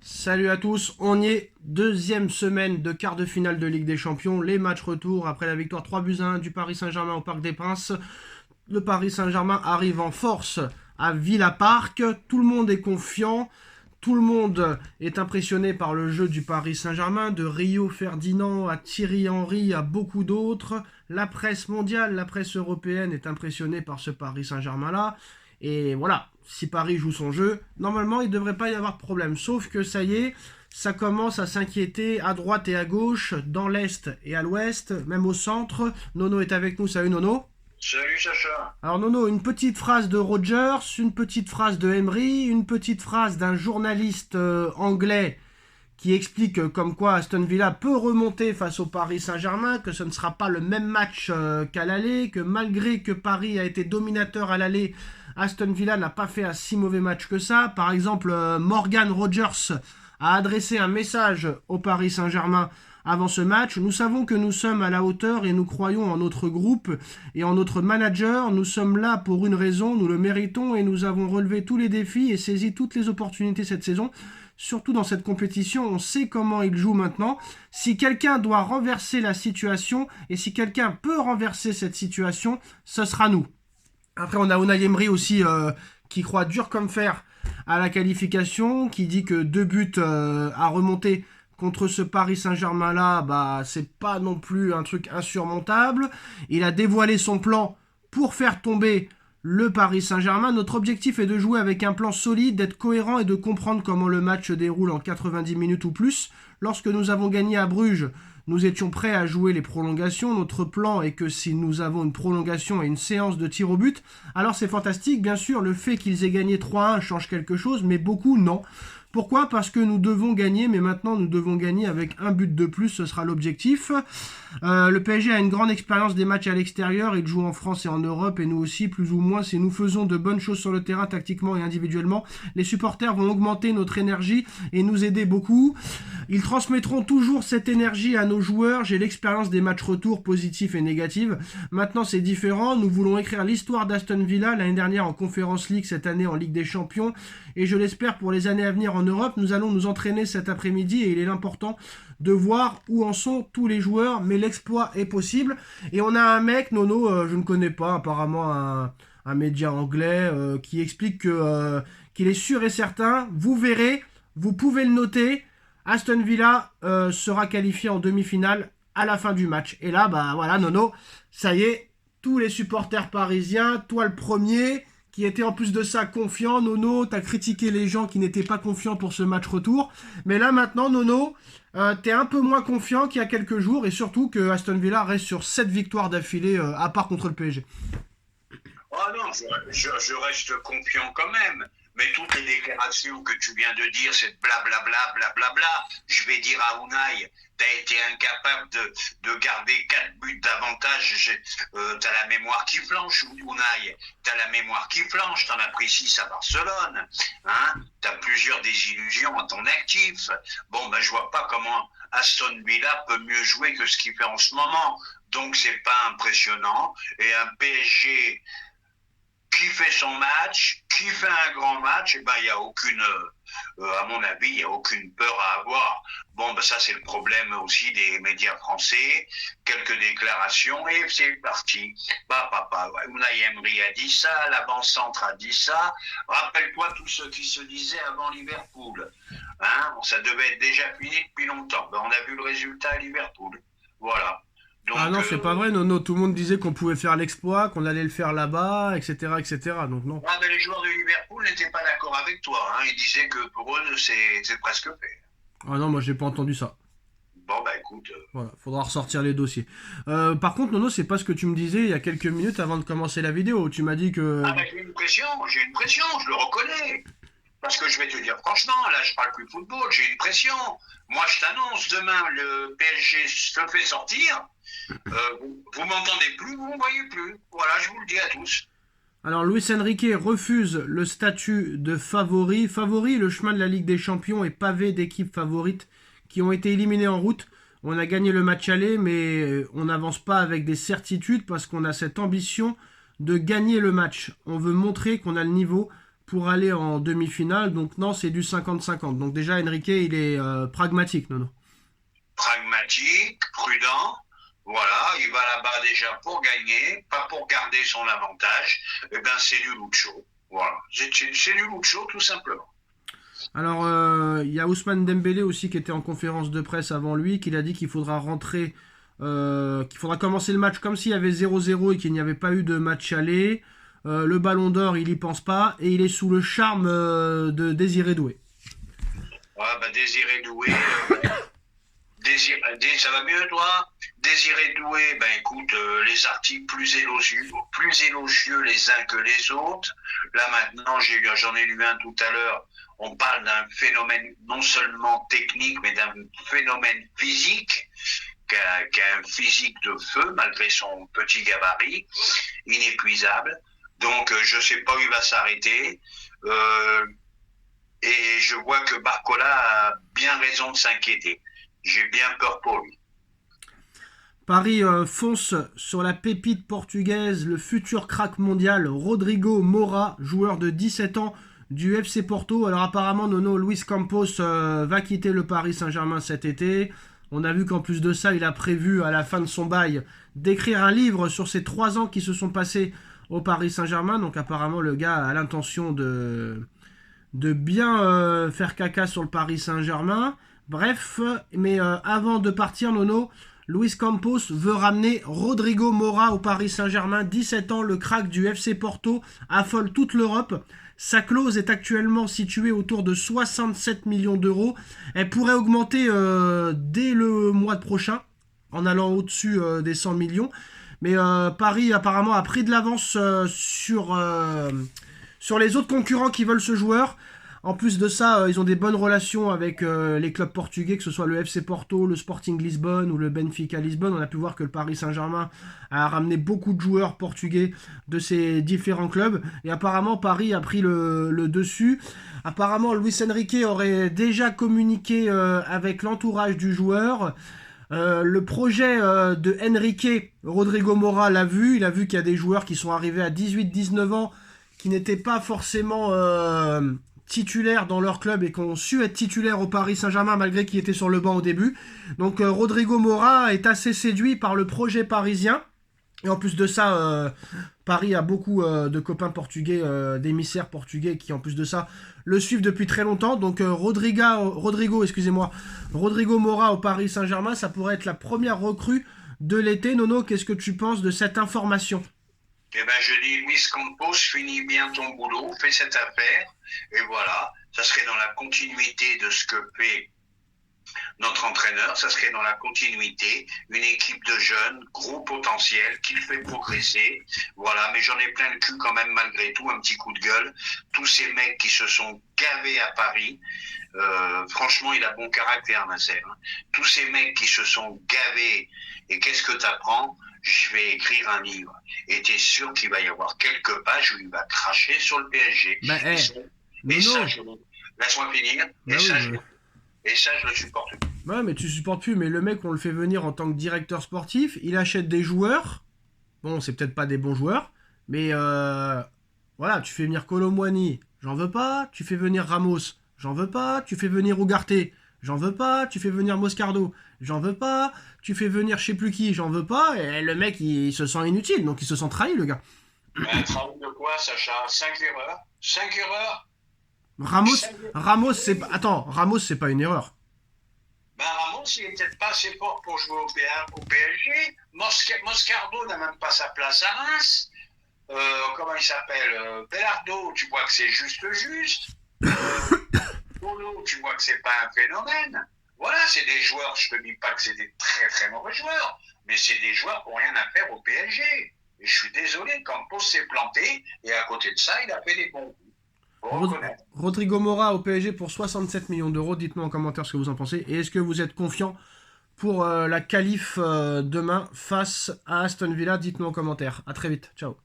Salut à tous, on y est, deuxième semaine de quart de finale de Ligue des Champions, les matchs retour après la victoire 3-1 du Paris Saint-Germain au Parc des Princes. Le Paris Saint-Germain arrive en force à Villa Park, tout le monde est confiant, tout le monde est impressionné par le jeu du Paris Saint-Germain, de Rio Ferdinand à Thierry Henry à beaucoup d'autres. La presse mondiale, la presse européenne est impressionnée par ce Paris Saint-Germain-là. Et voilà, si Paris joue son jeu, normalement il ne devrait pas y avoir de problème. Sauf que ça y est, ça commence à s'inquiéter à droite et à gauche, dans l'est et à l'ouest, même au centre. Nono est avec nous, salut Nono. Salut Sacha. Alors Nono, une petite phrase de Rogers, une petite phrase de Emery, une petite phrase d'un journaliste anglais qui explique comme quoi Aston Villa peut remonter face au Paris Saint-Germain, que ce ne sera pas le même match qu'à l'aller, que malgré que Paris a été dominateur à l'aller, Aston Villa n'a pas fait un si mauvais match que ça. Par exemple, Morgan Rogers a adressé un message au Paris Saint-Germain avant ce match. Nous savons que nous sommes à la hauteur et nous croyons en notre groupe et en notre manager. Nous sommes là pour une raison, nous le méritons et nous avons relevé tous les défis et saisi toutes les opportunités cette saison. Surtout dans cette compétition, on sait comment il joue maintenant. Si quelqu'un doit renverser la situation et si quelqu'un peut renverser cette situation, ce sera nous. Après, on a Unai Emery aussi qui croit dur comme fer à la qualification, qui dit que 2 buts à remonter contre ce Paris Saint-Germain-là, bah, c'est pas non plus un truc insurmontable. Il a dévoilé son plan pour faire tomber le Paris Saint-Germain. Notre objectif est de jouer avec un plan solide, d'être cohérent et de comprendre comment le match se déroule en 90 minutes ou plus. Lorsque nous avons gagné à Bruges, nous étions prêts à jouer les prolongations. Notre plan est que si nous avons une prolongation et une séance de tir au but, alors c'est fantastique. Bien sûr, le fait qu'ils aient gagné 3-1 change quelque chose, mais beaucoup non. Pourquoi ? Parce que nous devons gagner, mais maintenant nous devons gagner avec un but de plus, ce sera l'objectif. Le PSG a une grande expérience des matchs à l'extérieur, il joue en France et en Europe, et nous aussi, plus ou moins, si nous faisons de bonnes choses sur le terrain, tactiquement et individuellement, les supporters vont augmenter notre énergie et nous aider beaucoup. Ils transmettront toujours cette énergie à nos joueurs, j'ai l'expérience des matchs retour positifs et négatifs. Maintenant c'est différent, nous voulons écrire l'histoire d'Aston Villa, l'année dernière en Conference League, cette année en Ligue des Champions, et je l'espère pour les années à venir en Europe. Nous allons nous entraîner cet après-midi et il est important de voir où en sont tous les joueurs, mais l'exploit est possible. Et on a un mec, Nono, je ne connais pas, apparemment un média anglais, qui explique qu'il est sûr et certain, vous verrez, vous pouvez le noter, Aston Villa sera qualifié en demi-finale à la fin du match. Et là, bah voilà, Nono, ça y est, tous les supporters parisiens, toi le premier, qui était en plus de ça confiant. Nono, t'as critiqué les gens qui n'étaient pas confiants pour ce match retour. Mais là maintenant, Nono, t'es un peu moins confiant qu'il y a quelques jours et surtout que Aston Villa reste sur 7 victoires d'affilée, à part contre le PSG. Oh non, je reste confiant quand même. Mais toutes les déclarations que tu viens de dire, c'est blablabla, blablabla. Je vais dire à Unai, t'as été incapable de garder 4 buts d'avantage. T'as la mémoire qui flanche, Unai. T'as la mémoire qui flanche. T'en as pris 6 à Barcelone. Hein, t'as plusieurs désillusions à ton actif. Bon, ben, je vois pas comment Aston Villa peut mieux jouer que ce qu'il fait en ce moment. Donc, c'est pas impressionnant. Et un PSG qui fait son match, qui fait un grand match, et ben il y a aucune, à mon avis, il y a aucune peur à avoir. Bon, ben ça c'est le problème aussi des médias français. Quelques déclarations et c'est parti. Bah papa, Unai Emery a dit ça, l'avant-centre a dit ça. Rappelle-toi tout ce qui se disait avant Liverpool. Hein, ça devait être déjà fini depuis longtemps. Ben, on a vu le résultat à Liverpool. Voilà. Ah Donc, non, c'est pas vrai, Nono. Tout le monde disait qu'on pouvait faire l'exploit, qu'on allait le faire là-bas, etc., etc. Donc non. ah, ben, les joueurs de Liverpool n'étaient pas d'accord avec toi. Hein. Ils disaient que pour eux, c'est presque fait. Ah non, moi j'ai pas entendu ça. Bon, bah écoute. Voilà, faudra ressortir les dossiers. Par contre, Nono, c'est pas ce que tu me disais il y a quelques minutes avant de commencer la vidéo. Tu m'as dit que... Ah, ben j'ai une pression, je le reconnais. Parce que je vais te dire franchement, là, je parle plus football, j'ai une pression. Moi, je t'annonce, demain, le PSG se fait sortir. Vous m'entendez plus, vous ne me voyez plus. Voilà, je vous le dis à tous. Alors, Luis Enrique refuse le statut de favori. Favori, le chemin de la Ligue des Champions est pavé d'équipes favorites qui ont été éliminées en route. On a gagné le match aller, mais on n'avance pas avec des certitudes parce qu'on a cette ambition de gagner le match. On veut montrer qu'on a le niveau pour aller en demi-finale. Donc non, c'est du 50-50. Donc déjà, Enrique, il est pragmatique, non. Pragmatique, prudent. Voilà, il va là-bas déjà pour gagner, pas pour garder son avantage. Eh bien, c'est du Lucho. Voilà, c'est du Lucho tout simplement. Alors, il y a Ousmane Dembélé aussi qui était en conférence de presse avant lui, qui a dit qu'il faudra rentrer, qu'il faudra commencer le match comme s'il y avait 0-0 et qu'il n'y avait pas eu de match aller. Le Ballon d'Or, il y pense pas et il est sous le charme de Désiré Doué. Ouais, bah Désiré Doué, ça va mieux toi? Désiré Doué, ben écoute, les articles plus élogieux les uns que les autres. Là maintenant, j'en ai lu un tout à l'heure. On parle d'un phénomène non seulement technique, mais d'un phénomène physique, qui a un physique de feu, malgré son petit gabarit, inépuisable. Donc, je ne sais pas où il va s'arrêter. Et je vois que Barcola a bien raison de s'inquiéter. J'ai bien peur pour lui. Paris fonce sur la pépite portugaise, le futur crack mondial, Rodrigo Moura, joueur de 17 ans du FC Porto. Alors apparemment, Nono, Luis Campos va quitter le Paris Saint-Germain cet été. On a vu qu'en plus de ça, il a prévu à la fin de son bail d'écrire un livre sur ces 3 ans qui se sont passés au Paris Saint-Germain. Donc apparemment, le gars a l'intention de bien faire caca sur le Paris Saint-Germain. Bref, mais avant de partir, Nono, Luis Campos veut ramener Rodrigo Moura au Paris Saint-Germain. 17 ans, le crack du FC Porto affole toute l'Europe. Sa clause est actuellement située autour de 67 millions d'euros. Elle pourrait augmenter dès le mois prochain, en allant au-dessus des 100 millions. Mais Paris apparemment a pris de l'avance sur les autres concurrents qui veulent ce joueur. En plus de ça, ils ont des bonnes relations avec les clubs portugais, que ce soit le FC Porto, le Sporting Lisbonne ou le Benfica Lisbonne. On a pu voir que le Paris Saint-Germain a ramené beaucoup de joueurs portugais de ces différents clubs. Et apparemment, Paris a pris le dessus. Apparemment, Luis Enrique aurait déjà communiqué avec l'entourage du joueur. Le projet de Enrique, Rodrigo Moura l'a vu. Il a vu qu'il y a des joueurs qui sont arrivés à 18-19 ans qui n'étaient pas forcément titulaires dans leur club et qui ont su être titulaires au Paris Saint-Germain malgré qu'ils étaient sur le banc au début. Donc Rodrigo Moura est assez séduit par le projet parisien. Et en plus de ça, Paris a beaucoup de copains portugais, d'émissaires portugais qui en plus de ça le suivent depuis très longtemps. Donc Rodrigo Moura au Paris Saint-Germain, ça pourrait être la première recrue de l'été. Nono, qu'est-ce que tu penses de cette information ? Eh ben, je dis, Luis Campos, finis bien ton boulot, fais cette affaire, et voilà, ça serait dans la continuité de ce que fait notre entraîneur, ça serait dans la continuité, une équipe de jeunes, gros potentiel, qui le fait progresser, voilà, mais j'en ai plein le cul quand même malgré tout, un petit coup de gueule, tous ces mecs qui se sont gavés à Paris, franchement, il a bon caractère, Nasser, hein. Tous ces mecs qui se sont gavés, et qu'est-ce que t'apprends ? Je vais écrire un livre. Et t'es sûr qu'il va y avoir quelques pages où il va cracher sur le PSG. Bah, laisse-moi finir. Bah Et ça, je le supporte plus. Ouais, mais tu supportes plus. Mais le mec, on le fait venir en tant que directeur sportif. Il achète des joueurs. Bon, c'est peut-être pas des bons joueurs. Mais voilà, tu fais venir Kolo Muani. J'en veux pas. Tu fais venir Ramos. J'en veux pas. Tu fais venir Ugarte. J'en veux pas. Tu fais venir Moscardo. J'en veux pas. Tu fais venir je sais plus qui. J'en veux pas. Et le mec, il se sent inutile. Donc il se sent trahi, le gars. Trahi de quoi, Sacha? 5 erreurs? 5 erreurs? Ramos, c'est pas... Attends, Ramos, c'est pas une erreur. Ben Ramos, il est peut-être pas assez fort pour jouer au PSG. Moscardo n'a même pas sa place à Reims. Comment il s'appelle? Belardo, tu vois que c'est juste. Polo, tu vois que c'est pas un phénomène. Voilà, c'est des joueurs, je te dis pas que c'est des très très mauvais joueurs, mais c'est des joueurs qui n'ont rien à faire au PSG. Et je suis désolé, Campos s'est planté, et à côté de ça, il a fait des bons coups. Rodrigo Moura au PSG pour 67 millions d'euros. Dites-moi en commentaire ce que vous en pensez. Et est-ce que vous êtes confiant pour la qualif demain face à Aston Villa? Dites-nous en commentaire. À très vite. Ciao.